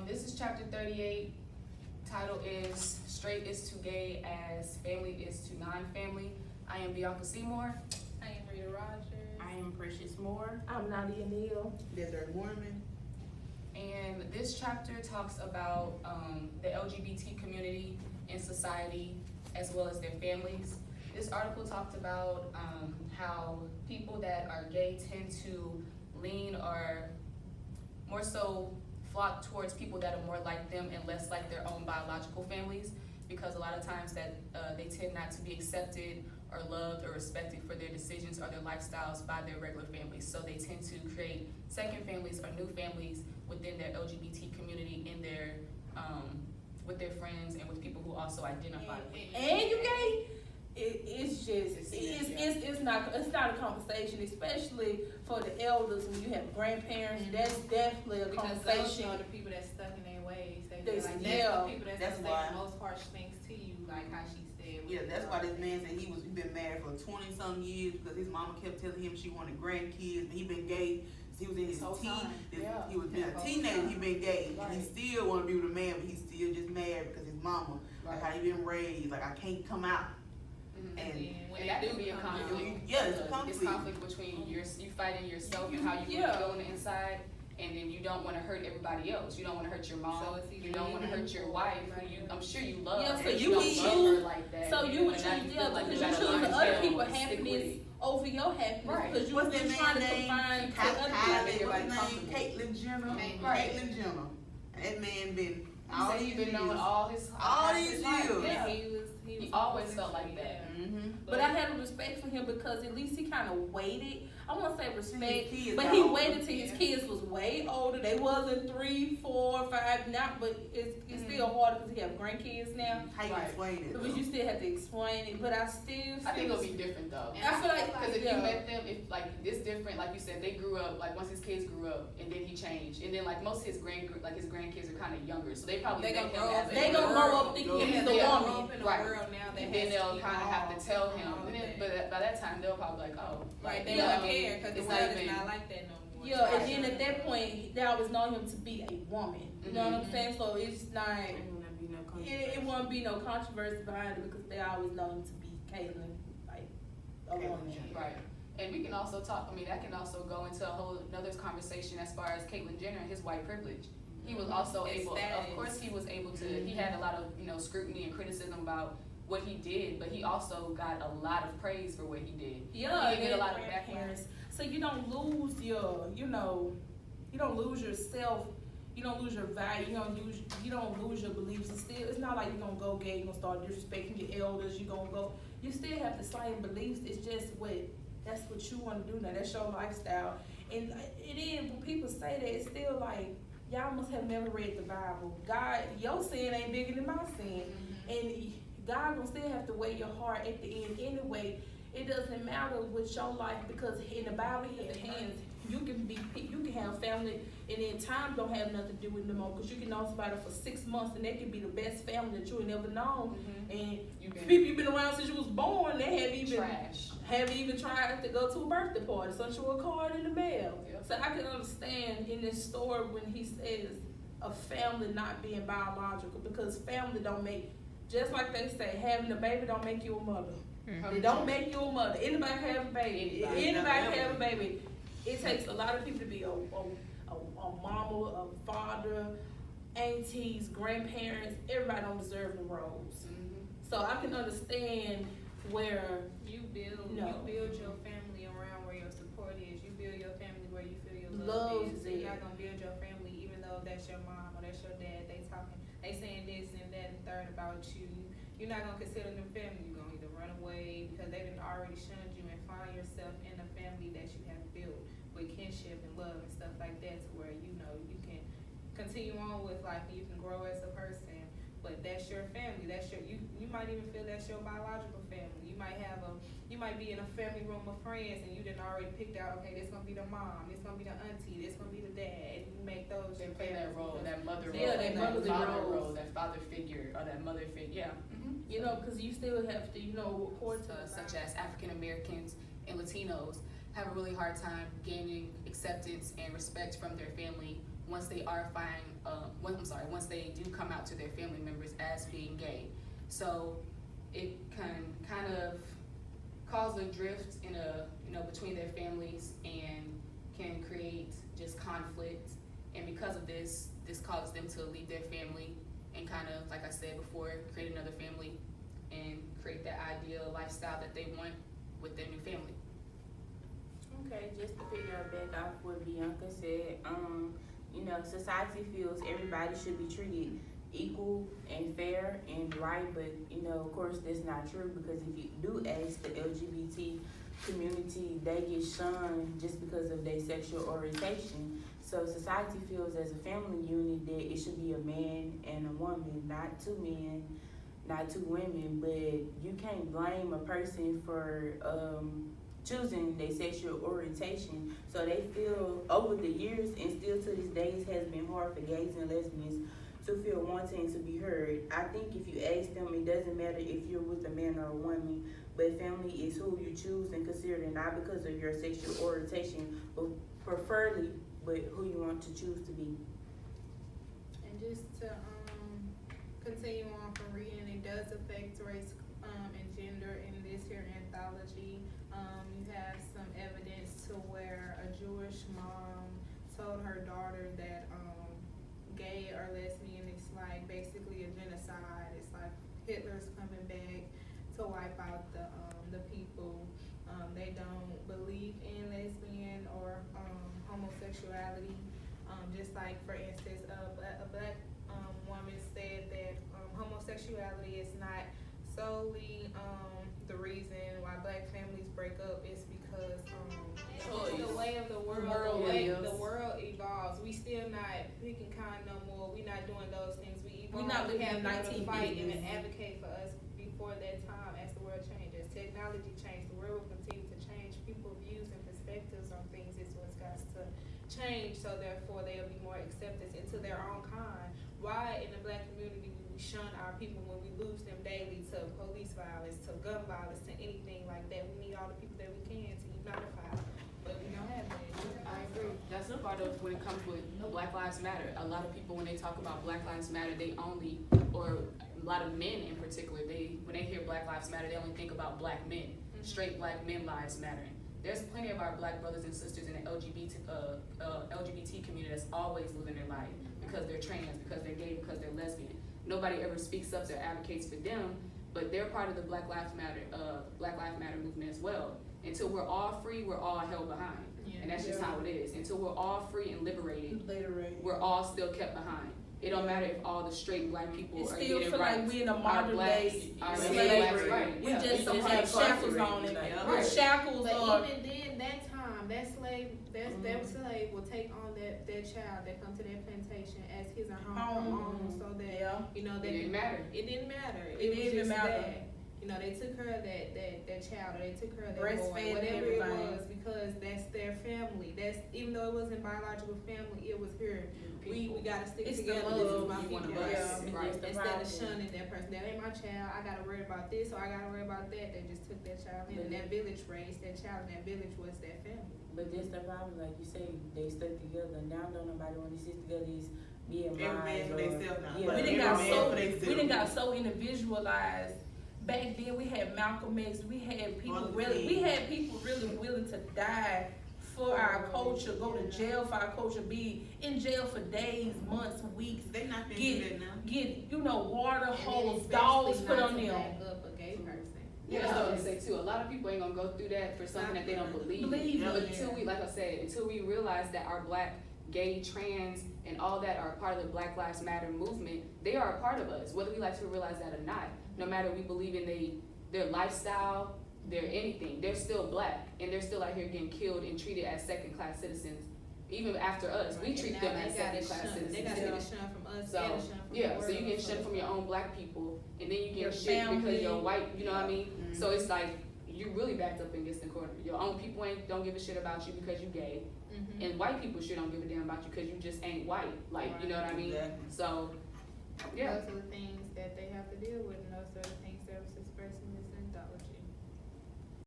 This is chapter 38. Title is Straight is to Gay as Family is to Non-Family. I am Bianca Seymour. I am Rita Rogers. I am Precious Moore. I'm Nadia Neal. Desert Mormon. And this chapter talks about the LGBT community in society as well as their families. This article talked about how people that are gay tend to lean or more so flock towards people that are more like them and less like their own biological families, because a lot of times that they tend not to be accepted or loved or respected for their decisions or their lifestyles by their regular families. So they tend to create second families or new families within their LGBT community in their with their friends and with people who also identify with them. And you gay? It's not a conversation, especially for the elders when you have grandparents. Mm-hmm. That's definitely a Because conversation. those are the people that's stuck in their ways. They They- feel like yeah, that's the people that's that's gonna say why. the most harsh things to you, like how she said. Yeah, that's why this man said he been married for 20-some years because his mama kept telling him she wanted grandkids, and he been gay. He was in his whole time. Yeah. He was been a That whole teenager. time. He been gay, and he Right. still want to be with a man, but he's still just mad because his mama, like how he been raised, like I can't come out. Mhm. And And that can be a conflict. Yeah, it's a It's conflict. conflict between you fighting yourself and how you really Yeah. feel on the inside, and then you don't want to hurt everybody else. You don't want to hurt your mom. So it's either You don't want to hurt your wife, who I'm sure you love. Yeah, so but you don't would love choose- her like that. So you would And now choose, feel like because you you gotta choose line other down people's and stick with happiness it. over your happiness, Right. because you What's been that trying to man's name? confine Kylie, other what's his Everybody name? comfortable. Caitlyn Jenner. Right. Caitlyn Jenner. And that man been He said he been knowing all these his life. years. Yeah. He always felt like that. Mm-hmm. But I had respect for him because at least he kind of waited. I won't say respect, His kids but got he older. waited till his kids was way older. They wasn't 3, 4, 5 now, but it's still hard because he have grandkids now. How you Right. explain it? Because you still have to explain it. But I still I think it'll be different though. I feel like Because if yeah. you met them, if like it's different, like you said, they grew up. Like once his kids grew up, and then he changed, and then like most of his grandkids are kind of younger, so they probably They met gonna him grow as up. a They gonna grow up thinking he's a Yeah. woman. in the Right. world now that And then has they'll keep kind of have to all- tell all him, of and then, that. but by that time they'll probably like, oh, Right, they you know don't what I mean? care because the It's world not is even- not like that no more. Yeah, and then at that point, they always know him to be a woman. You know what I'm Mhm. saying? So it's not. Ain't gonna be no It controversy. won't be no controversy behind it because they always know him to be Caitlyn, like a Caitlyn woman. Jenner. Right. And we can also talk, I mean, that can also go into a whole another conversation as far as Caitlyn Jenner and his white privilege. He was also His able, status. of course he was able to, he had a lot of, scrutiny and criticism about what he did, but he also got a lot of praise for what he did. Yeah, He didn't get a lot of grandparents. So you don't lose your, you don't lose yourself. You don't lose your value. You don't lose your beliefs. It's not like you're gonna go gay. You're gonna start disrespecting your elders. You gonna go. You still have the same beliefs. It's just that's what you want to do now. That's your lifestyle. And it is when people say that, it's still like y'all must have never read the Bible. God, your sin ain't bigger than my sin, and God gonna still have to weigh your heart at the end anyway. It doesn't matter with your life because in the Bible, he had hands. You can have family, and then time don't have nothing to do with them more. Because you can know somebody for 6 months, and they can be the best family that you ain't never known. And people you've been around since you was born, they haven't even tried to go to a birthday party, sent you a card in the mail. Yep. So I can understand in this story when he says a family not being biological, because family don't make, just like they say, having a baby don't make you a mother. They don't make you a mother. Anybody can have a baby. Anybody can have a baby. It takes a lot of people to be a mama, a father, aunties, grandparents. Everybody don't deserve the roles. So I can understand where You build your family around where your support is. You build your family where you feel your love is. Love is You're not there. gonna build your family even though that's your mom or that's your dad. They saying this and that and third about you. You're not gonna consider them family. You're gonna either run away because they didn't already shunned you and find yourself in a family that you have built with kinship and love and stuff like that, to where you can continue on with life and you can grow as a person. But that's your family. You might even feel that's your biological family. You might be in a family room of friends and you didn't already picked out, okay, this gonna be the mom, this gonna be the auntie, this gonna be the dad. And you make those. They play that role, that mother role, Yeah, that mother father role. role, that father figure, or that mother figure. Yeah. because you still have to, report to Such as African Americans and Latinos have a really hard time gaining acceptance and respect from their family once they once they do come out to their family members as being gay. So it can kind of cause a drift in between their families and can create just conflict. And because of this causes them to leave their family and kind of, like I said before, create another family and create that ideal lifestyle that they want with their new family. Okay, just to figure back off what Bianca said, society feels everybody should be treated equal and fair and right, but of course that's not true, because if you do ask the LGBT community, they get shunned just because of their sexual orientation. So society feels as a family unit that it should be a man and a woman, not two men, not two women. But you can't blame a person for choosing their sexual orientation. So they feel over the years, and still to this day, it has been hard for gays and lesbians to feel wanting to be heard. I think if you ask them, it doesn't matter if you're with a man or a woman, but family is who you choose and consider, not because of your sexual orientation, but preferably, but who you want to choose to be. And just to continue on from reading, it does affect race and gender in this here anthology. You have some evidence to where a Jewish mom told her daughter that gay or lesbian is like basically a genocide. It's like Hitler's coming back to wipe out the people. They don't believe in lesbian or homosexuality. Just like, for instance, a black woman said that homosexuality is not solely the reason why black families break up. Is because the way of the world evolves. We still not picking kind no more. We not doing those things. We evolve. We not living in to fight 1950s. and advocate for us before that time. As the world changes, technology changes, the world will continue to change. People's views and perspectives on things is what's got to change. So therefore, there'll be more acceptance into their own kind. Why in the black community we shun our people when we lose them daily to police violence, to gun violence, to anything like that? We need all the people that we can to unify, but we don't have that. I agree. That's a part of when it comes with Black Lives Matter. A lot of people, when they talk about Black Lives Matter, or a lot of men in particular, when they hear Black Lives Matter, they only think about black men, straight black men lives mattering. There's plenty of our black brothers and sisters in the LGBT community that's always living their life because they're trans, because they're gay, because they're lesbian. Nobody ever speaks up or advocates for them, but they're part of the Black Lives Matter movement as well. Until we're all free, we're all held behind. And that's just how it is. Until we're all free and liberated, we're all still kept behind. It don't matter if all the straight black people are still getting feel right. like we in a modern day slavery. Right. We Yeah. just don't have shackles on it. Right. Shackles But are. even then, that time, that slave will take on that child that come to that plantation as his or her own, so that It didn't matter. It didn't matter. It didn't even just matter. that. They took her of that child, or they took her of that Breastfed boy, and whatever it everything. was, because that's their family. That's, even though it wasn't biological family, it was her. We gotta stick It's the together. love. This is my You people. one of us. Yeah. Right. Instead of shunning that person, that ain't my child. I gotta worry about this, or I gotta worry about that. They just took that child in, and that village raised that child, and that village was their family. But that's the problem, like you say, they stuck together. Now don't nobody want to sit together. Is being Every man for themselves now. Yeah, But We every done man for we themselves. done got so individualized. Back then we had Malcolm X, we had people really willing to die for our culture, go to jail for our culture, be in jail for days, months, weeks, They not gonna do that now. get water And hose, then dolls especially put not on to them. back up a gay person. Yeah, that's what I was gonna say too. A lot of people ain't gonna go through that for something that they don't believe Believe in. in. But until we realize that our black, gay, trans, and all that are part of the Black Lives Matter movement, they are a part of us, whether we like to realize that or not. No matter we believe in their lifestyle, their anything, they're still black, and they're still out here getting killed and treated as second-class citizens. Even after us, we treat them as second-class citizens. They gotta too. get a shun from us, So, and a shun from the yeah, world. so you get shunned from your own black people, and then you Your get shit because family. you're white, you know what I mean? Mhm. So it's like, you really backed up against the corner. Your own people don't give a shit about you because you gay, Mhm. and white people sure don't give a damn about you because you just ain't white, like, you know what I mean? Exactly. So, yeah. Those are the things that they have to deal with, and those are the things